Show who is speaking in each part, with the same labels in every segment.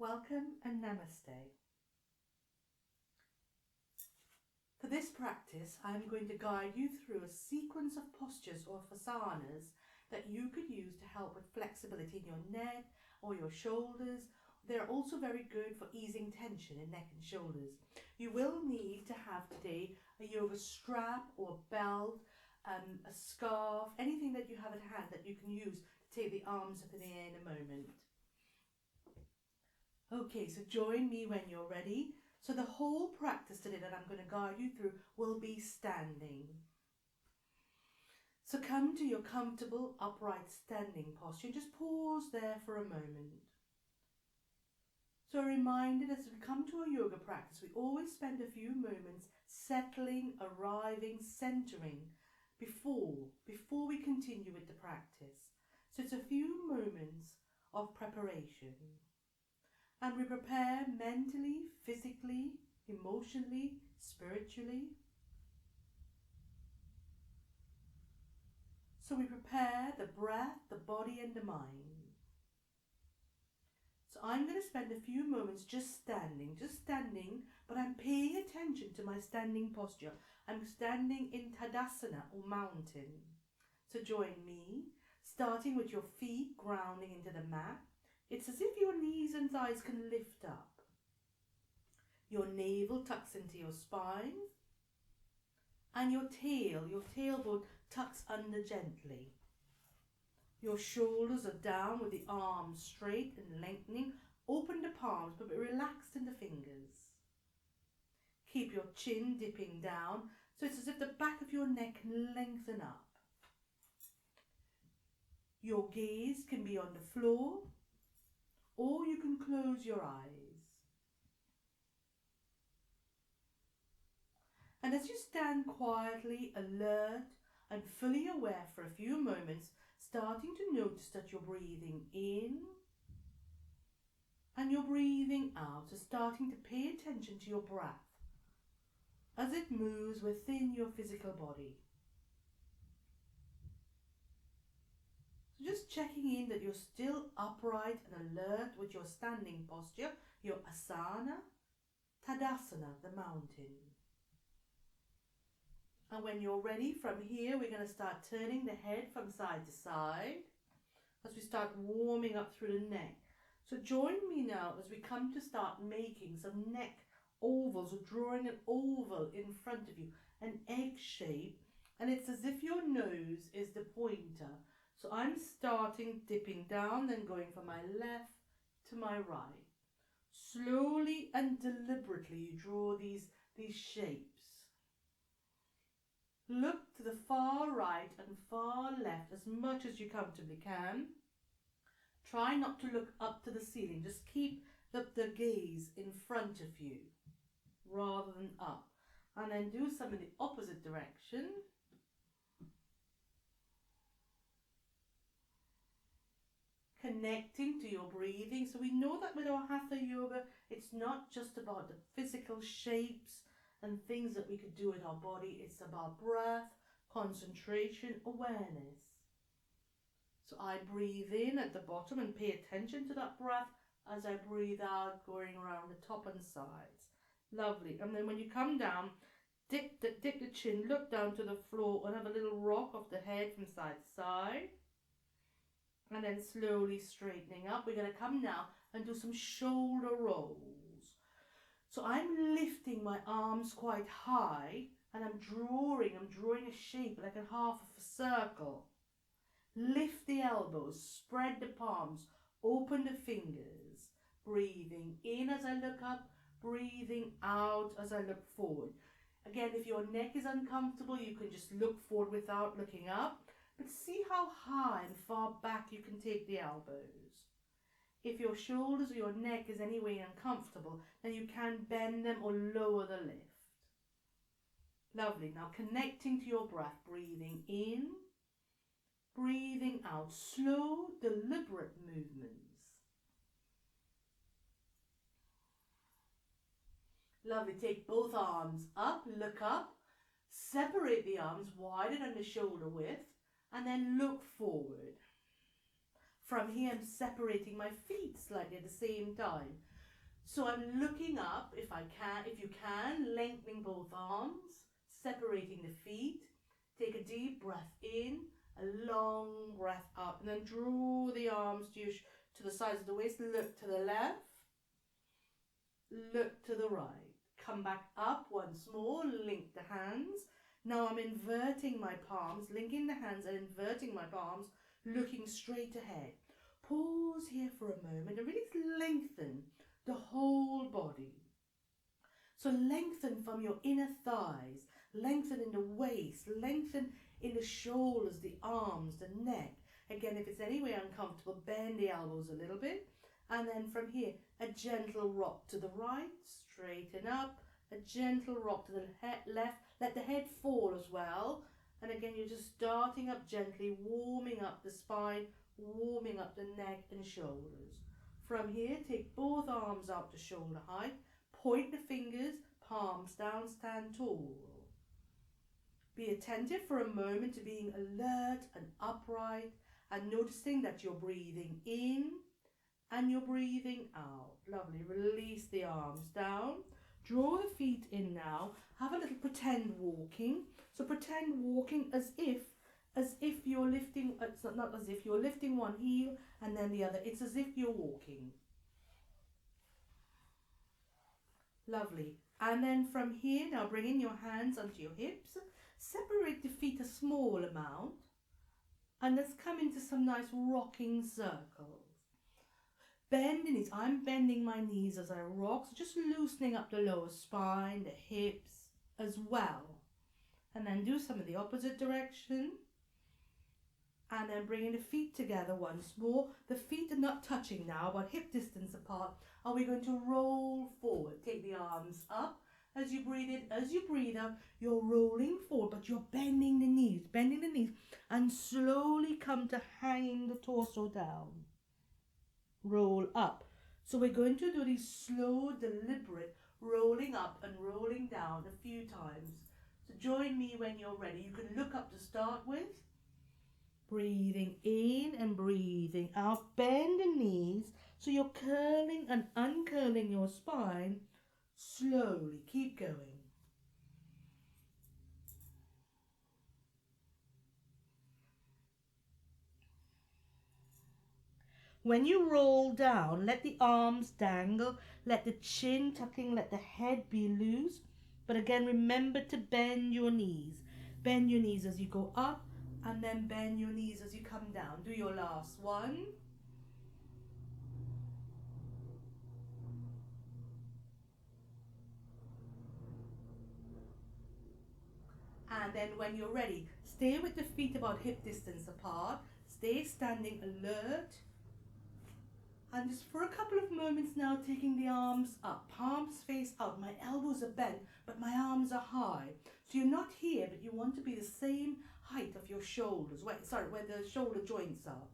Speaker 1: Welcome and Namaste. For this practice, I'm going to guide you through a sequence of postures or asanas that you could use to help with flexibility in your neck or your shoulders. They're also very good for easing tension in neck and shoulders. You will need to have today a yoga strap or belt, a scarf, anything that you have at hand that you can use to take the arms up in the air in a moment. Okay, so join me when you're ready. So the whole practice today that I'm going to guide you through will be standing. So come to your comfortable upright standing posture and just pause there for a moment. So a reminder that as we come to our yoga practice, we always spend a few moments settling, arriving, centering before we continue with the practice. So it's a few moments of preparation. And we prepare mentally, physically, emotionally, spiritually. So we prepare the breath, the body and the mind. So I'm going to spend a few moments just standing, but I'm paying attention to my standing posture. I'm standing in Tadasana or mountain. So join me, starting with your feet grounding into the mat. It's as if your knees and thighs can lift up. Your navel tucks into your spine. And your tailbone tucks under gently. Your shoulders are down with the arms straight and lengthening. Open the palms but relaxed in the fingers. Keep your chin dipping down so it's as if the back of your neck can lengthen up. Your gaze can be on the floor, or you can close your eyes. And as you stand quietly, alert and fully aware for a few moments, starting to notice that you're breathing in and you're breathing out. So starting to pay attention to your breath as it moves within your physical body. Just checking in that you're still upright and alert with your standing posture, your asana, Tadasana, the mountain. And when you're ready, from here we're going to start turning the head from side to side as we start warming up through the neck. So join me now as we come to start making some neck ovals, or drawing an oval in front of you, an egg shape, and it's as if your nose is the pointer. So I'm starting dipping down, then going from my left to my right. Slowly and deliberately you draw these shapes. Look to the far right and far left as much as you comfortably can. Try not to look up to the ceiling. Just keep the gaze in front of you rather than up. And then do some in the opposite direction. Connecting to your breathing. So we know that with our Hatha Yoga, it's not just about the physical shapes and things that we could do with our body. It's about breath, concentration, awareness. So I breathe in at the bottom and pay attention to that breath as I breathe out, going around the top and sides. Lovely. And then when you come down, dip the chin, look down to the floor and have a little rock of the head from side to side. And then slowly straightening up. We're going to come now and do some shoulder rolls. So I'm lifting my arms quite high and I'm drawing a shape like a half of a circle. Lift the elbows, spread the palms, open the fingers. Breathing in as I look up, breathing out as I look forward. Again, if your neck is uncomfortable, you can just look forward without looking up. But see how high and far back you can take the elbows. If your shoulders or your neck is anyway uncomfortable, then you can bend them or lower the lift. Lovely. Now connecting to your breath, breathing in, breathing out. Slow, deliberate movements. Lovely. Take both arms up, look up, separate the arms wider than the shoulder width, and then look forward. From here, I'm separating my feet slightly at the same time. So I'm looking up, if you can, lengthening both arms, separating the feet. Take a deep breath in, a long breath out, and then draw the arms to the sides of the waist. Look to the left, look to the right. Come back up once more, link the hands. Now I'm inverting my palms, linking the hands and inverting my palms, looking straight ahead. Pause here for a moment and really lengthen the whole body. So lengthen from your inner thighs, lengthen in the waist, lengthen in the shoulders, the arms, the neck. Again, if it's anywhere uncomfortable, bend the elbows a little bit. And then from here, a gentle rock to the right, straighten up, a gentle rock to the left. Let the head fall as well. And again, you're just starting up gently, warming up the spine, warming up the neck and shoulders. From here, take both arms out to shoulder height. Point the fingers, palms down, stand tall. Be attentive for a moment to being alert and upright and noticing that you're breathing in and you're breathing out. Lovely. Release the arms down. Draw the feet in now. Have a little pretend walking. So pretend walking as if you're lifting, it's not as if you're lifting one heel and then the other. It's as if you're walking. Lovely. And then from here, now bringing your hands onto your hips, separate the feet a small amount, and let's come into some nice rocking circles. Bend the knees. I'm bending my knees as I rock, so just loosening up the lower spine, the hips as well. And then do some of the opposite direction. And then bringing the feet together once more. The feet are not touching now, but hip distance apart. And we're going to roll forward. Take the arms up. As you breathe in, as you breathe out, you're rolling forward, but you're bending the knees, and slowly come to hanging the torso down. Roll up. So we're going to do these slow, deliberate rolling up and rolling down a few times. So join me when you're ready. You can look up to start with. Breathing in and breathing out. Bend the knees so you're curling and uncurling your spine slowly. Keep going. When you roll down, let the arms dangle, let the chin tucking, let the head be loose. But again, remember to bend your knees. Bend your knees as you go up and then bend your knees as you come down. Do your last one. And then when you're ready, stay with the feet about hip distance apart. Stay standing alert. And just for a couple of moments now, taking the arms up, palms face out. My elbows are bent, but my arms are high. So you're not here, but you want to be the same height of your shoulders. Where the shoulder joints are.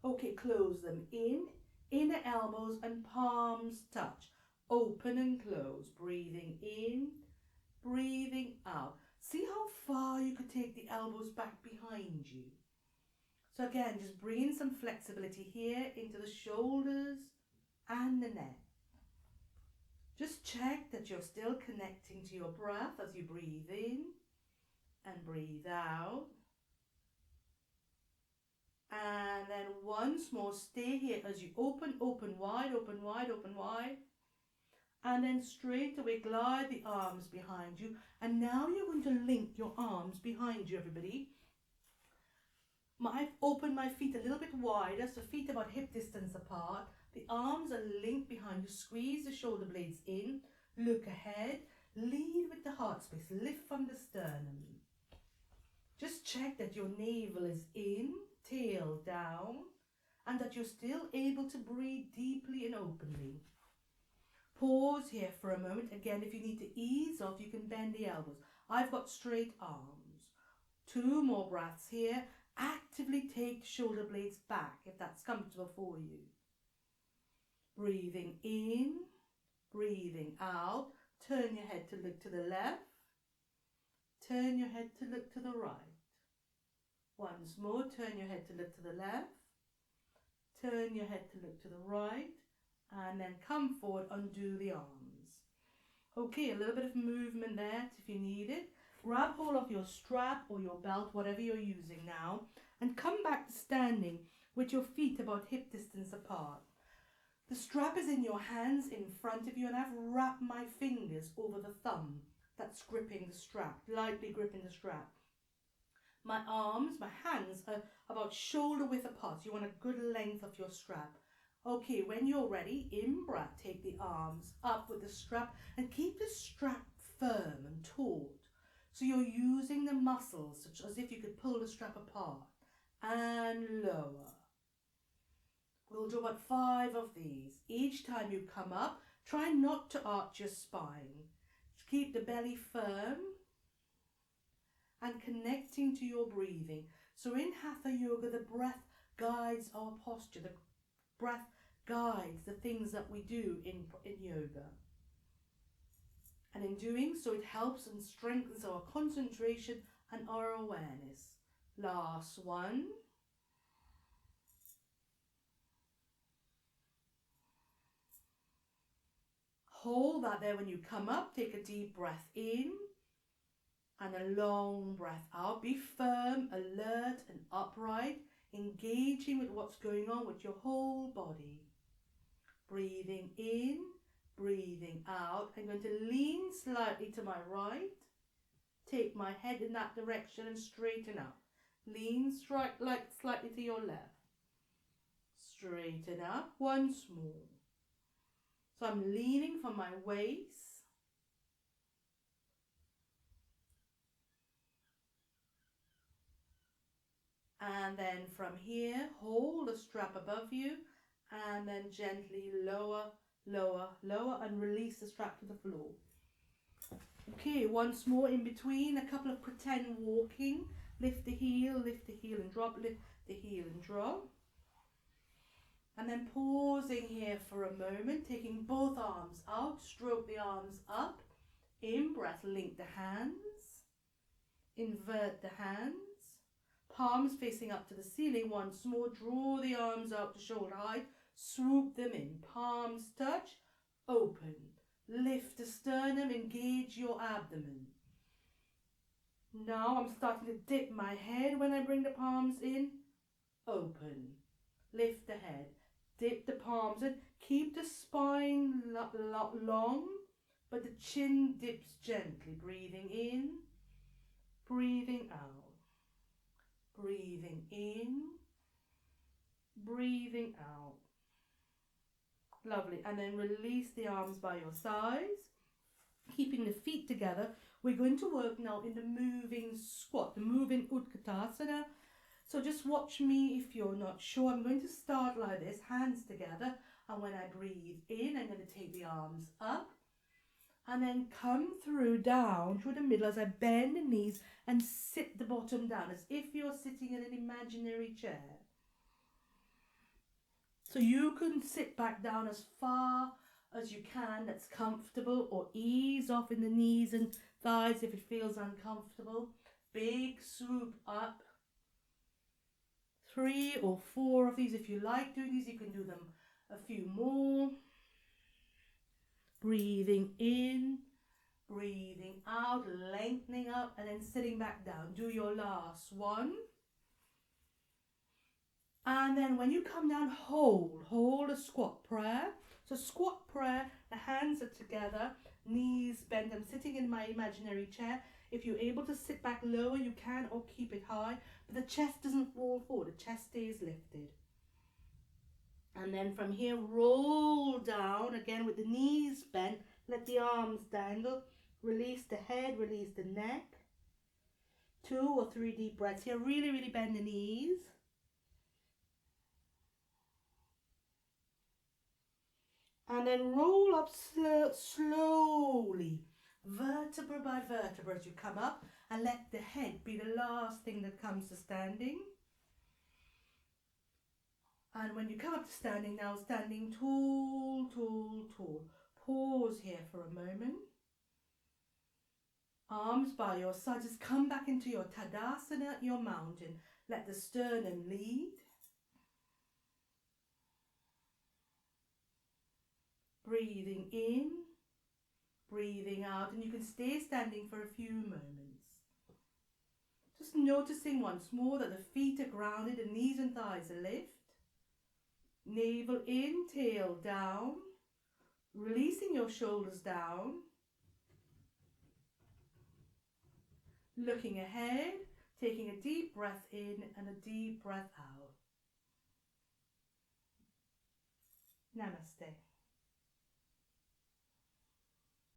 Speaker 1: Okay, close them in. Inner elbows and palms touch. Open and close. Breathing in, breathing out. See how far you could take the elbows back behind you. So again, just bring in some flexibility here into the shoulders and the neck. Just check that you're still connecting to your breath as you breathe in and breathe out. And then once more, stay here as you open wide, open wide, open wide. And then straight away glide the arms behind you. And now you're going to link your arms behind you, everybody. I've opened my feet a little bit wider, so feet about hip distance apart. The arms are linked behind you. Squeeze the shoulder blades in. Look ahead. Lead with the heart space. Lift from the sternum. Just check that your navel is in, tail down, and that you're still able to breathe deeply and openly. Pause here for a moment. Again, if you need to ease off, you can bend the elbows. I've got straight arms. 2 more breaths here. Actively take the shoulder blades back if that's comfortable for you. Breathing in, breathing out. Turn your head to look to the left. Turn your head to look to the right. Once more, turn your head to look to the left. Turn your head to look to the right. And then come forward, undo the arms. Okay, a little bit of movement there if you need it. Grab hold of your strap or your belt, whatever you're using now, and come back to standing with your feet about hip distance apart. The strap is in your hands in front of you, and I've wrapped my fingers over the thumb that's gripping the strap, lightly gripping the strap. My arms, my hands are about shoulder width apart. You want a good length of your strap. Okay, when you're ready, in breath, take the arms up with the strap and keep the strap firm and taut. So you're using the muscles, such as if you could pull the strap apart, and lower. We'll do about 5 of these. Each time you come up, try not to arch your spine. Keep the belly firm and connecting to your breathing. So in Hatha Yoga, the breath guides our posture. The breath guides the things that we do in yoga. And in doing so, it helps and strengthens our concentration and our awareness. Last one. Hold that there when you come up. Take a deep breath in and a long breath out. Be firm, alert and upright, engaging with what's going on with your whole body. Breathing in, breathing out. I'm going to lean slightly to my right. Take my head in that direction and straighten up. Lean slightly to your left. Straighten up once more. So I'm leaning from my waist. And then from here, hold the strap above you and then gently lower, lower, lower and release the strap to the floor. Okay, once more in between, a couple of pretend walking. Lift the heel and drop, lift the heel and drop. And then pausing here for a moment, taking both arms out, stroke the arms up. In breath, link the hands, invert the hands. Palms facing up to the ceiling. Once more, draw the arms out to shoulder height. Swoop them in. Palms touch. Open. Lift the sternum. Engage your abdomen. Now I'm starting to dip my head when I bring the palms in. Open. Lift the head. Dip the palms in. Keep the spine long, but the chin dips gently. Breathing in. Breathing out. Breathing in, breathing out. Lovely. And then release the arms by your sides. Keeping the feet together. We're going to work now in the moving squat, the moving Utkatasana. So just watch me if you're not sure. I'm going to start like this, hands together. And when I breathe in, I'm going to take the arms up. And then come through down through the middle as I bend the knees and sit the bottom down as if you're sitting in an imaginary chair. So you can sit back down as far as you can, that's comfortable, or ease off in the knees and thighs if it feels uncomfortable. Big swoop up. 3 or 4 of these. If you like doing these, you can do them a few more. Breathing in, breathing out, lengthening up and then sitting back down. Do your last one. And then when you come down, hold a squat prayer. So squat prayer, the hands are together, knees bent. I'm sitting in my imaginary chair. If you're able to sit back lower, you can, or keep it high. But the chest doesn't fall forward, the chest stays lifted. And then from here, roll down again with the knees bent. Let the arms dangle. Release the head, release the neck. 2 or 3 deep breaths here. Really, really bend the knees. And then roll up slowly, vertebra by vertebra as you come up. And let the head be the last thing that comes to standing. And when you come up to standing now, standing tall, tall, tall. Pause here for a moment. Arms by your sides. Just come back into your Tadasana, your mountain. Let the sternum lead. Breathing in, breathing out, and you can stay standing for a few moments. Just noticing once more that the feet are grounded and knees and thighs lift. Navel in, tail down, releasing your shoulders down. Looking ahead, taking a deep breath in and a deep breath out. Namaste.